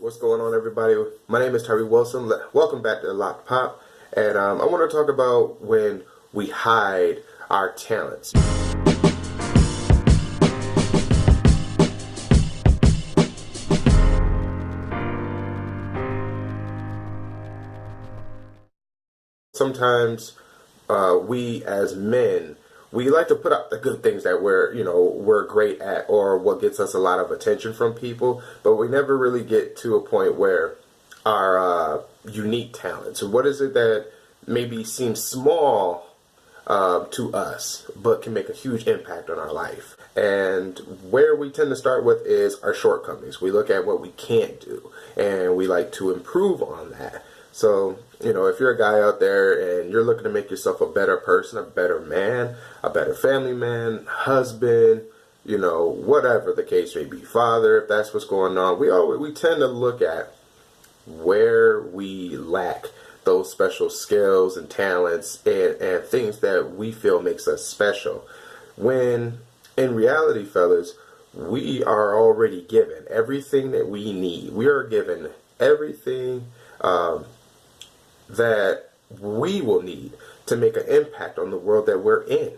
What's going on, everybody? My name is Terry Wilson. Welcome back to Loc'd Pop. And I want to talk about when we hide our talents. Sometimes we as men, we like to put out the good things that we're great at, or what gets us a lot of attention from people, but we never really get to a point where our unique talents, what is it that maybe seems small to us, but can make a huge impact on our life. And where we tend to start with is our shortcomings. We look at what we can't do, and we like to improve on that. So, if you're a guy out there and you're looking to make yourself a better person, a better man, a better family man, husband, whatever the case may be, father, if that's what's going on, we tend to look at where we lack those special skills and talents and things that we feel makes us special. When in reality, fellas, we are already given everything that we need. We are given everything that we will need to make an impact on the world that we're in.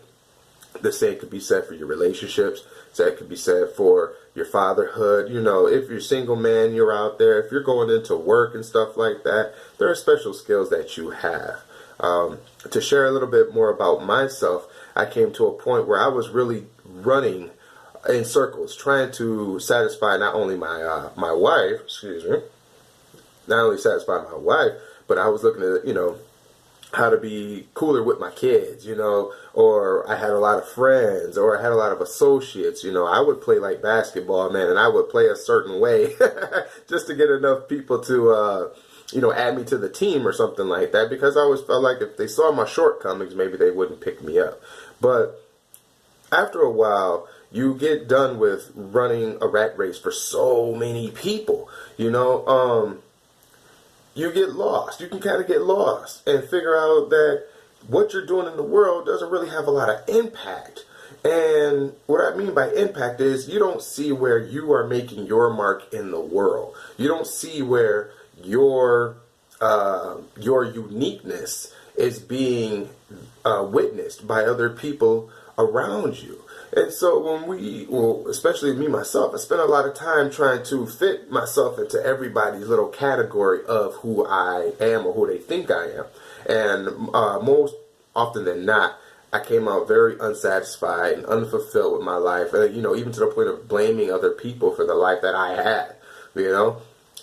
The same could be said for your relationships. That could be said for your fatherhood. If you're a single man, you're out there. If you're going into work and stuff like that, there are special skills that you have. To share a little bit more about myself, I came to a point where I was really running in circles, trying to satisfy not only my wife, but I was looking at, how to be cooler with my kids, or I had a lot of friends, or I had a lot of associates. I would play like basketball, man, and I would play a certain way just to get enough people to, add me to the team or something like that, because I always felt like if they saw my shortcomings, maybe they wouldn't pick me up. But after a while, you get done with running a rat race for so many people, you get lost. You can kind of get lost and figure out that what you're doing in the world doesn't really have a lot of impact. And what I mean by impact is you don't see where you are making your mark in the world. You don't see where your uniqueness is being witnessed by other people around you. And so when especially me, myself, I spend a lot of time trying to fit myself into everybody's little category of who I am or who they think I am. And most often than not, I came out very unsatisfied and unfulfilled with my life. And, even to the point of blaming other people for the life that I had,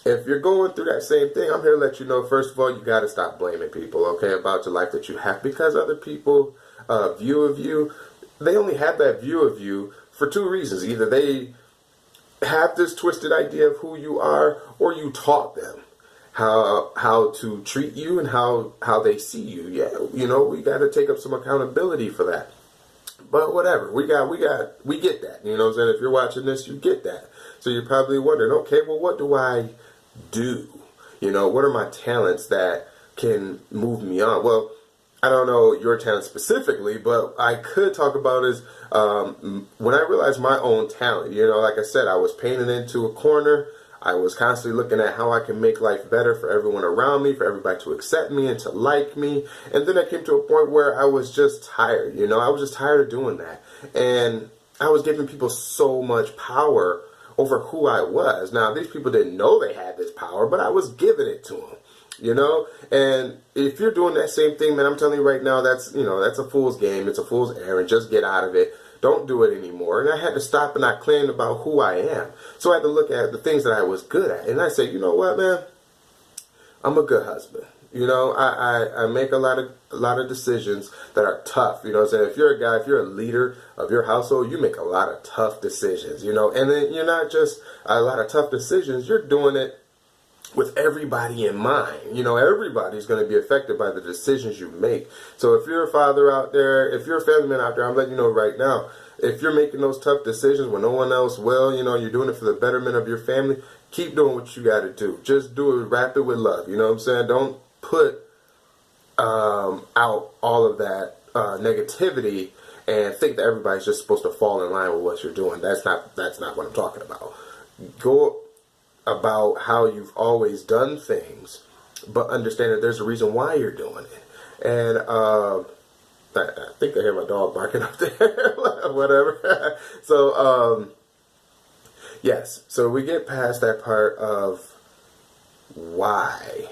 If you're going through that same thing, I'm here to let you know, first of all, you got to stop blaming people, okay, about your life that you have, because other people view of you, they only have that view of you for two reasons. Either they have this twisted idea of who you are, or you taught them how to treat you and how they see you. Yeah, we got to take up some accountability for that. But whatever, we get that. You know what I'm saying? If you're watching this, you get that. So you're probably wondering, okay, well, what do I do? What are my talents that can move me on? Well, I don't know your talent specifically, but I could talk about is when I realized my own talent. Like I said, I was painted into a corner. I was constantly looking at how I can make life better for everyone around me, for everybody to accept me and to like me. And then I came to a point where I was just tired. I was just tired of doing that. And I was giving people so much power over who I was. Now, these people didn't know they had this power, but I was giving it to them. And if you're doing that same thing, man, I'm telling you right now, that's a fool's game. It's a fool's errand. Just get out of it. Don't do it anymore. And I had to stop and not claim about who I am. So I had to look at the things that I was good at. And I said, you know what, man? I'm a good husband. I make a lot of decisions that are tough. What I'm saying? If you're a guy, if you're a leader of your household, you make a lot of tough decisions, and then you're not just a lot of tough decisions, you're doing it with everybody in mind. Everybody's going to be affected by the decisions you make. So if you're a father out there, if you're a family man out there, I'm letting you know right now, if you're making those tough decisions when no one else will, you're doing it for the betterment of your family, keep doing what you got to do. Just do it, wrap it with love. You know what I'm saying? Don't put out all of that negativity and think that everybody's just supposed to fall in line with what you're doing. That's not what I'm talking about. Go about how you've always done things, but understand that there's a reason why you're doing it. And I think I hear my dog barking up there, whatever. So, yes, so we get past that part of why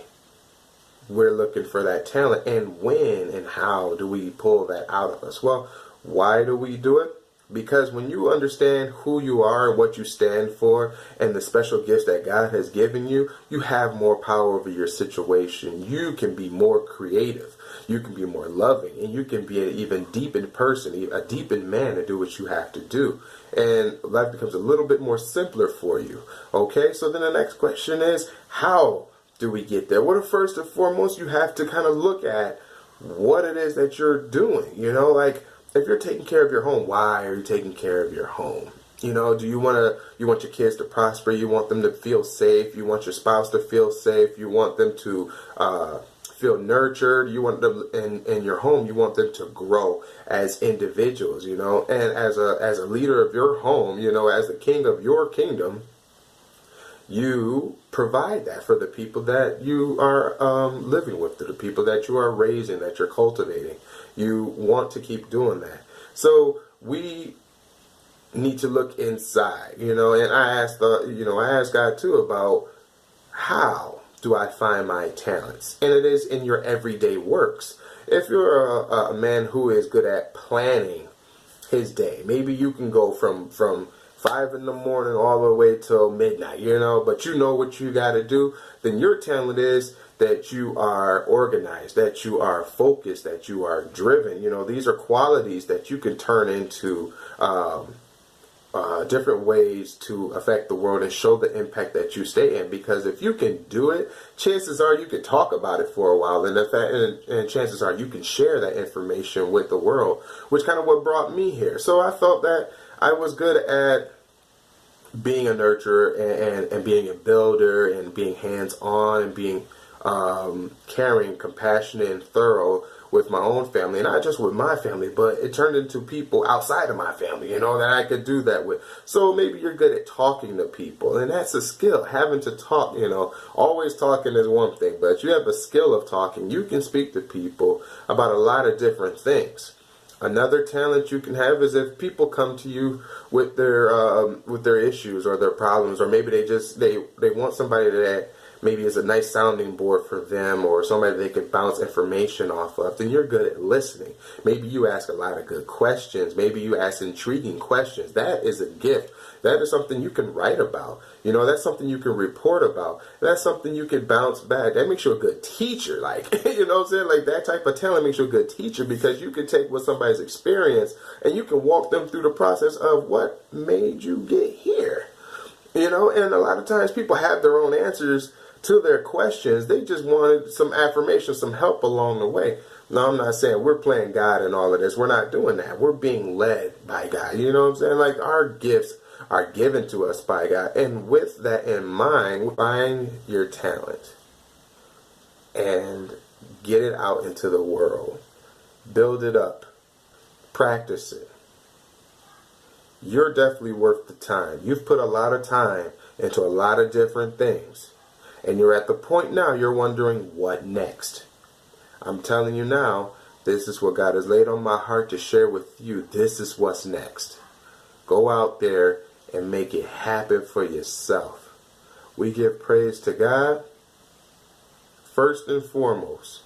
we're looking for that talent, and when and how do we pull that out of us. Well, why do we do it? Because when you understand who you are and what you stand for and the special gifts that God has given you, you have more power over your situation. You can be more creative. You can be more loving, and you can be an even deepened person, a deepened man to do what you have to do. And life becomes a little bit more simpler for you. Okay, so then the next question is, how do we get there? Well, first and foremost, you have to kind of look at what it is that you're doing. You know, like if you're taking care of your home, why are you taking care of your home? You know, you want your kids to prosper, you want them to feel safe, you want your spouse to feel safe, you want them to feel nurtured, you want them in your home, you want them to grow as individuals, you know, and as a leader of your home, you know, as the king of your kingdom, you provide that for the people that you are living with, to the people that you are raising, that you're cultivating. You want to keep doing that. So we need to look inside, you know, and I asked God too about how do I find my talents? And it is in your everyday works. If you're a man who is good at planning his day, maybe you can go from 5 in the morning all the way till midnight, you know, but you know what you got to do, then your talent is that you are organized, that you are focused, that you are driven. You know, these are qualities that you can turn into different ways to affect the world and show the impact that you stay in. Because if you can do it, chances are you can talk about it for a while, and chances are you can share that information with the world, which kind of what brought me here. So I felt that I was good at being a nurturer and being a builder and being hands-on and being caring, compassionate, and thorough with my own family, and not just with my family, but it turned into people outside of my family, you know, that I could do that with. So maybe you're good at talking to people, and that's a skill, having to talk, you know. Always talking is one thing, but you have a skill of talking. You can speak to people about a lot of different things. Another talent you can have is if people come to you with their issues or their problems, or maybe they want somebody that maybe is a nice sounding board for them, or somebody they can bounce information off of, then you're good at listening. Maybe you ask a lot of good questions. Maybe you ask intriguing questions. That is a gift. That is something you can write about. You know, that's something you can report about. That's something you can bounce back. That makes you a good teacher. Like, you know what I'm saying? Like, that type of talent makes you a good teacher, because you can take what somebody's experience and you can walk them through the process of what made you get here. You know, and a lot of times people have their own answers to their questions. They just wanted some affirmation, some help along the way. Now, I'm not saying we're playing God in all of this. We're not doing that. We're being led by God. You know what I'm saying? Like, our gifts are given to us by God. And with that in mind, find your talent and get it out into the world. Build it up. Practice it. You're definitely worth the time. You've put a lot of time into a lot of different things. And you're at the point now you're wondering, what next? I'm telling you now, this is what God has laid on my heart to share with you. This is what's next. Go out there and make it happen for yourself. We give praise to God first and foremost,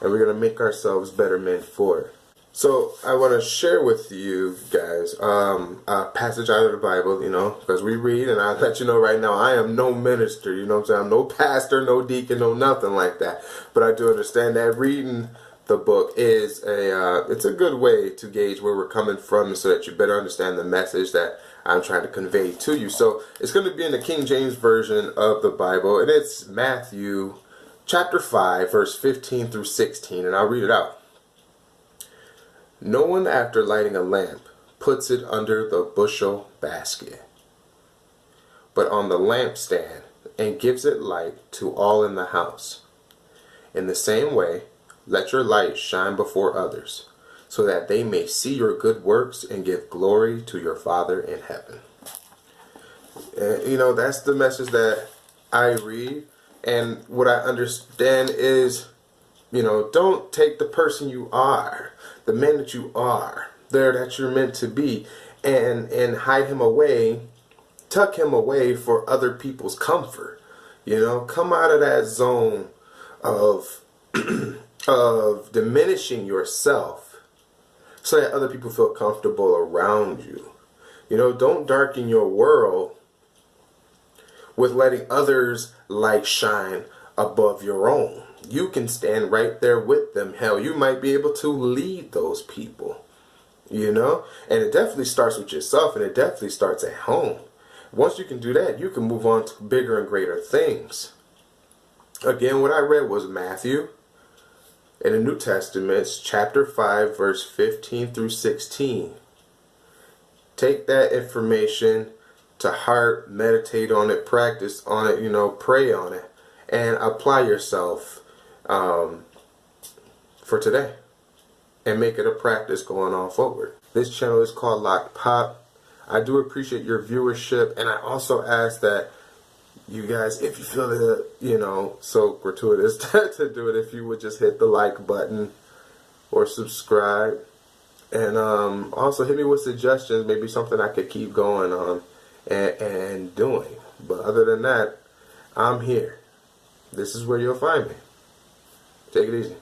and we're going to make ourselves better men for it. So I want to share with you guys a passage out of the Bible, you know, because we read, and I'll let you know right now, I am no minister, you know what I'm saying? I'm no pastor, no deacon, no nothing like that. But I do understand that reading the book is it's a good way to gauge where we're coming from, so that you better understand the message that I'm trying to convey to you. So it's going to be in the King James Version of the Bible, and it's Matthew chapter 5, verse 15 through 16, and I'll read it out. No one, after lighting a lamp, puts it under the bushel basket, but on the lampstand, and gives it light to all in the house. In the same way, let your light shine before others, so that they may see your good works and give glory to your Father in heaven. And, you know, that's the message that I read. And what I understand is, you know, don't take the person you are, the man that you are, there that you're meant to be, and hide him away, tuck him away for other people's comfort. You know, come out of that zone of of diminishing yourself so that other people feel comfortable around you. You know, don't darken your world with letting others' light shine above your own. You can stand right there with them. Hell, you might be able to lead those people. You know? And it definitely starts with yourself, and it definitely starts at home. Once you can do that, you can move on to bigger and greater things. Again, what I read was Matthew in the New Testament, chapter 5, verse 15 through 16. Take that information to heart, meditate on it, practice on it, you know, pray on it, and apply yourself for today. And make it a practice going on forward. This channel is called Loc'd. I do appreciate your viewership, and I also ask that you guys, if you feel it, you know, so gratuitous to do it, if you would just hit the like button or subscribe. And also hit me with suggestions, maybe something I could keep going on and doing. But other than that, I'm here. This is where you'll find me. Take it easy.